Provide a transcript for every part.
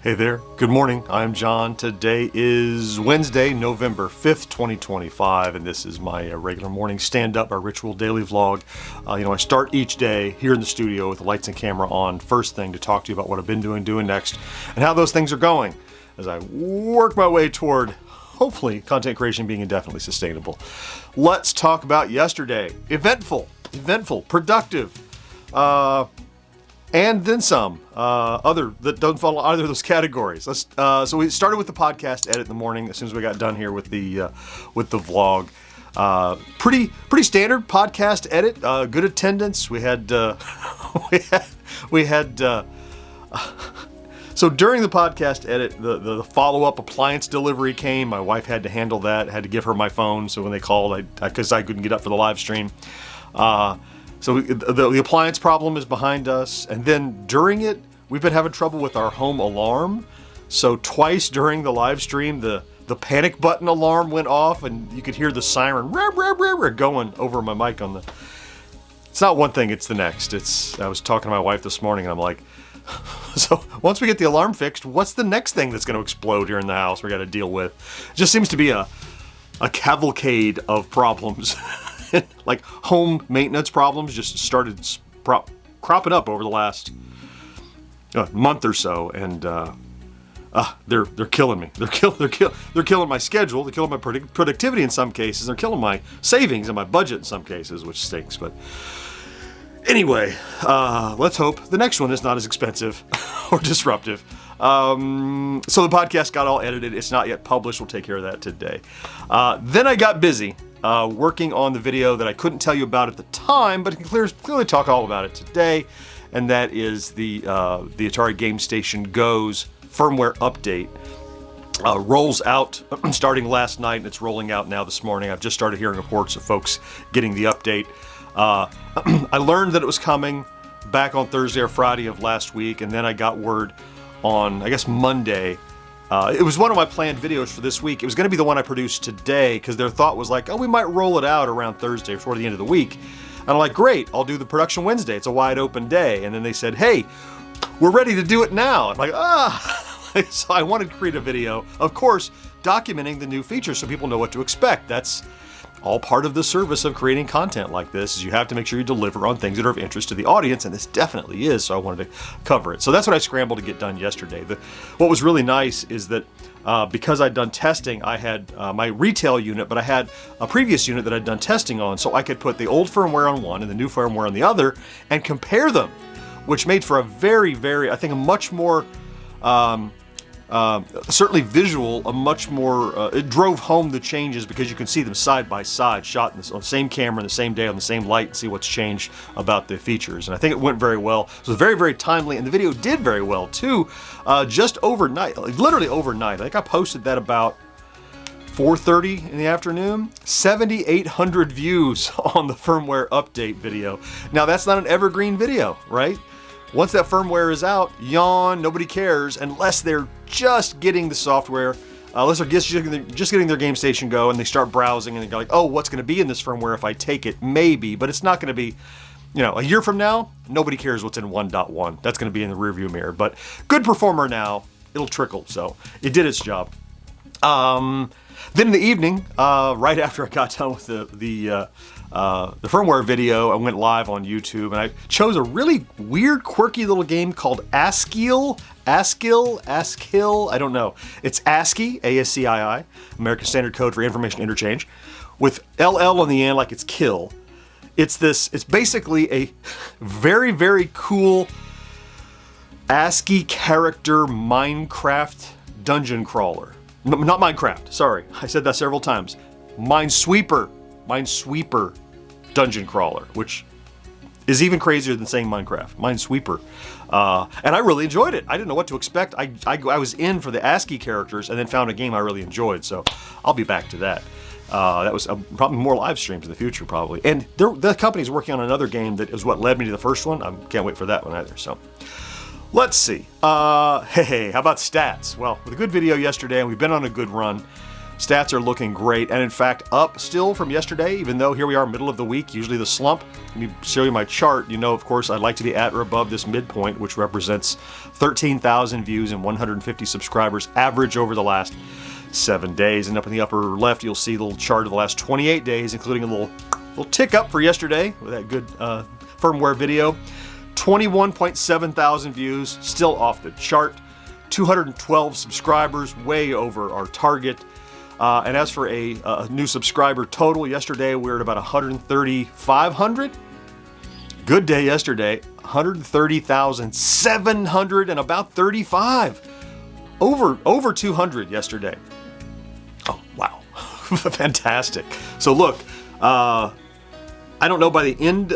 Hey there, good morning, I'm John. Today is Wednesday, November 5th, 2025, and this is my regular morning stand-up, our ritual daily vlog. I start each day here in the studio with the lights and camera on, first thing to talk to you about what I've been doing next, and how those things are going as I work my way toward, hopefully, content creation being indefinitely sustainable. Let's talk about yesterday. Eventful, productive, and then some other that don't follow either of those categories. So we started with the podcast edit in the morning as soon as we got done here with the vlog. Pretty standard podcast edit. Good attendance. We had so during the podcast edit, the follow-up appliance delivery came. My wife had to handle that. I had to give her my phone. So when they called, because I couldn't get up for the live stream. So the appliance problem is behind us, and then during it, we've been having trouble with our home alarm. So twice during the live stream, the panic button alarm went off, and you could hear the siren going over my mic on the. It's not one thing; it's the next. I was talking to my wife this morning, and I'm like, so once we get the alarm fixed, what's the next thing that's going to explode here in the house we got to deal with? It just seems to be a cavalcade of problems. Like home maintenance problems just started cropping up over the last month or so, and they're killing me. They're killing my schedule. They're killing my productivity in some cases. They're killing my savings and my budget in some cases, which stinks. But anyway, let's hope the next one is not as expensive or disruptive. So the podcast got all edited. It's not yet published. We'll take care of that today. Then I got busy. Working on the video that I couldn't tell you about at the time, but I can clearly talk all about it today, and that is the Atari Game Station Go's firmware update. Rolls out starting last night, and it's rolling out now this morning. I've just started hearing reports of folks getting the update. I learned that it was coming back on Thursday or Friday of last week, and then I got word on, I guess, Monday. It was one of my planned videos for this week. It was going to be the one I produced today because their thought was like, oh, we might roll it out around Thursday before the end of the week. And I'm like, great, I'll do the production Wednesday. It's a wide open day. And then they said, hey, we're ready to do it now. I'm like, So I wanted to create a video, of course, documenting the new features so people know what to expect. That's all part of the service of creating content like this, is you have to make sure you deliver on things that are of interest to the audience, and this definitely is, so I wanted to cover it. So that's what I scrambled to get done yesterday. What was really nice is that because I'd done testing, I had my retail unit, but I had a previous unit that I'd done testing on, so I could put the old firmware on one and the new firmware on the other and compare them, which made for a very, very, I think, a much more certainly visual, a much more, it drove home the changes because you can see them side by side, shot on the same camera, in the same day, on the same light, and see what's changed about the features. And I think it went very well. So it was very, very timely, and the video did very well too, just overnight, literally overnight. I think I posted that about 4:30 in the afternoon, 7,800 views on the firmware update video. Now that's not an evergreen video, right? Once that firmware is out, yawn, nobody cares unless they're just getting the software, unless they're just getting their Game Station Go and they start browsing and they're like, oh, what's going to be in this firmware if I take it? Maybe, but it's not going to be, a year from now, nobody cares what's in 1.1. That's going to be in the rearview mirror, but good performer now, it'll trickle, so it did its job. Then in the evening, right after I got done with the firmware video, I went live on YouTube, and I chose a really weird, quirky little game called Askill, I don't know. It's ASCII, A-S-C-I-I, American Standard Code for Information Interchange, with LL on the end like it's kill. It's basically a very, very cool ASCII character Minecraft dungeon crawler. Not Minecraft, sorry. I said that several times. Minesweeper dungeon crawler, which is even crazier than saying Minecraft. Minesweeper. And I really enjoyed it. I didn't know what to expect. I was in for the ASCII characters and then found a game I really enjoyed, so I'll be back to that. That was probably more live streams in the future, probably. And the company's working on another game that is what led me to the first one. I can't wait for that one either, so. Let's see. Hey, how about stats? Well, with a good video yesterday, and we've been on a good run. Stats are looking great, and in fact, up still from yesterday, even though here we are, middle of the week, usually the slump. Let me show you my chart. You know, of course, I'd like to be at or above this midpoint, which represents 13,000 views and 150 subscribers average over the last 7 days. And up in the upper left, you'll see the little chart of the last 28 days, including a little tick up for yesterday with that good firmware video. 21.7 thousand views, still off the chart. 212 subscribers, way over our target. And as for a new subscriber total, yesterday we were at about 130,500. Good day yesterday, 130,700 and about 35. Over 200 yesterday. Oh, wow. Fantastic. So look, I don't know by the end,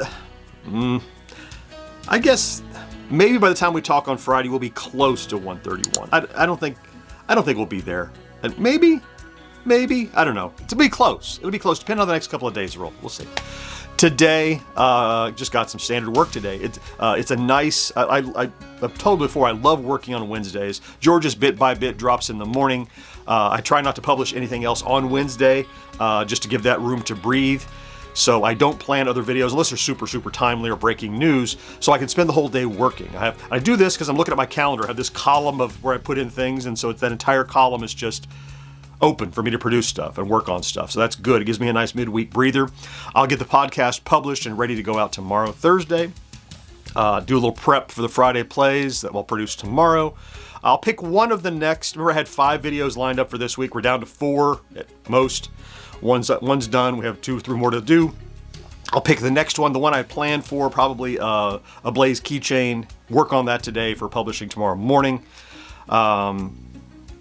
I guess maybe by the time we talk on Friday, we'll be close to 131. I don't think we'll be there. And maybe, I don't know. It'll be close. It'll be close, depending on the next couple of days roll. We'll see. Today, just got some standard work today. It's a nice, I've told before, I love working on Wednesdays. George's Bit by Bit drops in the morning. I try not to publish anything else on Wednesday, just to give that room to breathe. So I don't plan other videos unless they're super, super timely or breaking news, so I can spend the whole day working. I do this because I'm looking at my calendar. I have this column of where I put in things, and so that entire column is just open for me to produce stuff and work on stuff. So that's good. It gives me a nice midweek breather. I'll get the podcast published and ready to go out tomorrow, Thursday. Do a little prep for the Friday plays that we'll produce tomorrow. I'll pick one of the next. Remember, I had 5 videos lined up for this week. We're down to 4 at most. One's done. We have 2 or 3 more to do. I'll pick the next one, the one I planned for, probably a Blaze keychain. Work on that today for publishing tomorrow morning.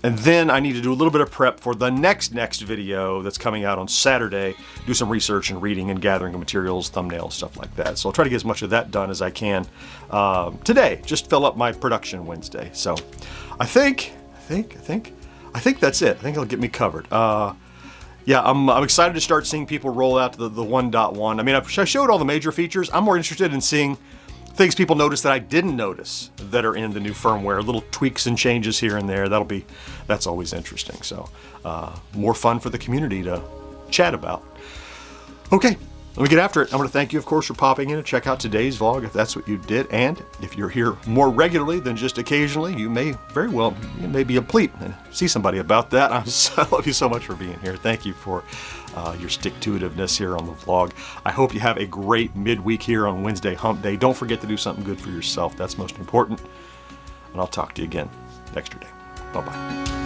And then I need to do a little bit of prep for the next video that's coming out on Saturday. Do some research and reading and gathering of materials, thumbnails, stuff like that. So I'll try to get as much of that done as I can today. Just fill up my production Wednesday. So I think that's it. I think it'll get me covered. Yeah, I'm excited to start seeing people roll out to the 1.1. I mean, I showed all the major features. I'm more interested in seeing things people notice that I didn't notice that are in the new firmware, little tweaks and changes here and there. That's always interesting. So more fun for the community to chat about. Okay, let me get after it. I want to thank you, of course, for popping in and check out today's vlog if that's what you did. And if you're here more regularly than just occasionally, you may very well be a bleep and see somebody about that. I love you so much for being here. Thank you for your stick-to-itiveness here on the vlog. I hope you have a great midweek here on Wednesday Hump Day. Don't forget to do something good for yourself. That's most important. And I'll talk to you again next day. Bye-bye.